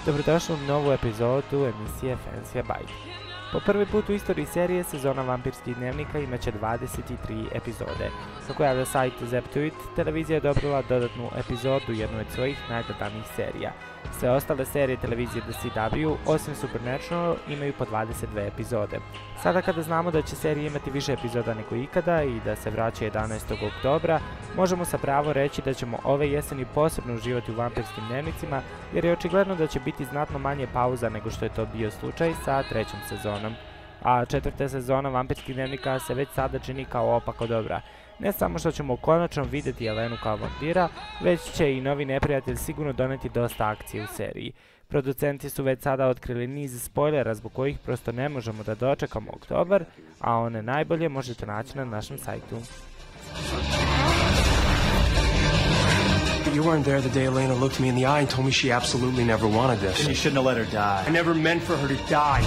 Dobrodošli u novu epizodu emisije Fancy Bite. Po prvi put u istoriji serije sezona Vampirskih dnevnika imaće 23 epizode. Kako javlja sajt Zeptuit, televizija je dobila dodatnu epizodu jednu od svojih najgledanijih serija. Sve ostale serije televizije The CW, osim Supernatural, imaju po 22 epizode. Sada kada znamo da će serija imati više epizoda nego ikada i da se vraća 11. oktobra, možemo sa pravo reći da ćemo ove jeseni posebno uživati u Vampirskim dnevnicima, jer je očigledno da će biti znatno manje pauza nego što je to bio slučaj sa trećom sezonom. A četvrta sezona Vampirskih dnevnika se već sada čini kao opako dobra. Ne samo što ćemo konačno vidjeti Elenu kao vampira, već će i novi neprijatelj sigurno doneti dosta akcije u seriji. Producenti su već sada otkrili niz spoilera zbog kojih prosto ne možemo da dočekamo oktobar, a one najbolje možete naći na našem sajtu. You weren't there the day Elena looked me in the eye and told me she absolutely never wanted this. And you shouldn't have let her die. I never meant for her to die.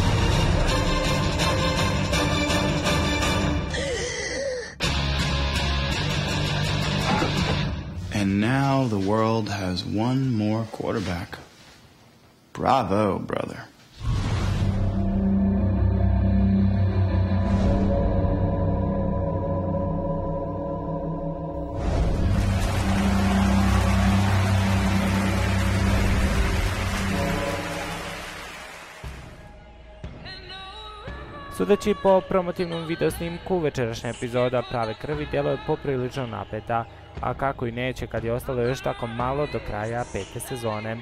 And now the world has one more quarterback. Bravo, brother. Sudeći po promotivnom videosnimku, večerašnja epizoda Prave krvi djeluje poprilično napeta, a kako i neće kad je ostalo još tako malo do kraja 5. sezone.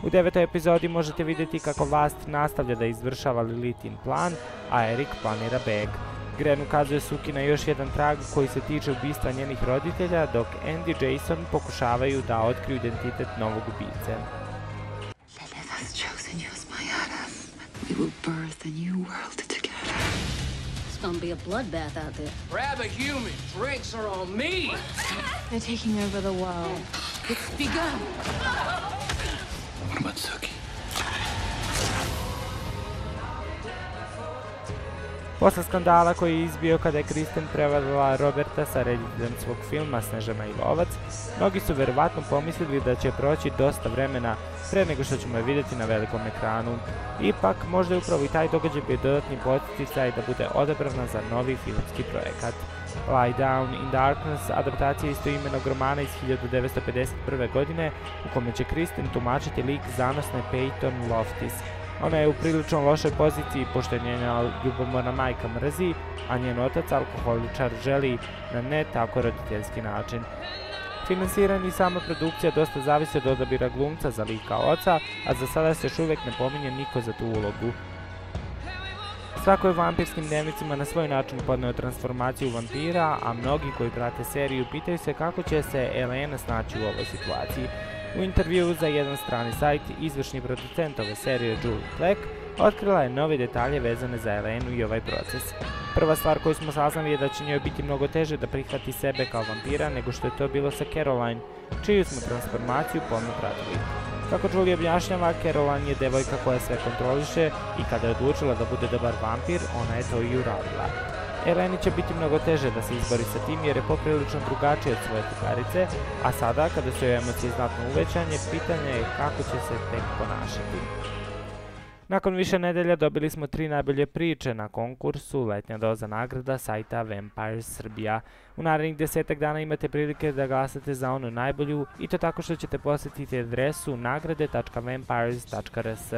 U 9. epizodi možete vidjeti kako vlast nastavlja da izvršava Lilithin plan, a Eric planira beg. Gren ukazuje Suki na još jedan trag koji se tiče ubistva njenih roditelja, dok Andy i Jason pokušavaju da otkriju identitet novog ubice. Lilith has chosen you as my Adam. We will birth a new world together. It's gonna be a bloodbath out there. Grab a human. Drinks are on me. They're taking over the world. It's begun. What about Suki? Posle skandala koji je izbio kada je Kristen prevarila Roberta sa rediteljem svog filma Snežana i lovac, mnogi su verovatno pomislili da će proći dosta vremena pre nego što ćemo je vidjeti na velikom ekranu. Ipak, možda je upravo i taj događaj bio dodatni podsticaj da bude odabrana za novi filmski projekat. Lie Down in Darkness adaptacija istoimenog romana iz 1951. godine u kome će Kristen tumačiti lik zanosne Peyton Loftis. Ona je u prilično lošoj poziciji pošto je njena ljubomorna majka mrzi, a njen otac alkoholičar želi na ne tako roditeljski način. Finansiranje i sama produkcija dosta zavisi od odabira glumca za lika oca, a za sada se još uvijek ne pominje niko za tu ulogu. Svako je u Vampirskim dnevnicima na svoj način podneo transformaciju vampira, a mnogi koji prate seriju pitaju se kako će se Elena snaći u ovoj situaciji. U intervjuu za jedan strani sajt, izvršni producent ove serije Julie Plec otkrila je nove detalje vezane za Elenu i ovaj proces. Prva stvar koju smo saznali je da će njoj biti mnogo teže da prihvati sebe kao vampira nego što je to bilo sa Caroline, čiju smo transformaciju pomno pratili. Kako Julie objašnjava, Caroline je devojka koja sve kontroliše i kada je odlučila da bude dobar vampir, ona je to i uradila. Eleni će biti mnogo teže da se izbori sa tim jer je poprilično drugačija od svoje drugarice, a sada, kada su joj emocije znatno uvećanje, pitanje je kako će se tek ponašati. Nakon više nedelja dobili smo 3 najbolje priče na konkursu Letnja doza nagrada sajta Vampires Srbija. U narednih 10 dana imate prilike da glasate za onu najbolju i to tako što ćete posjetiti adresu nagrade.vampires.rs.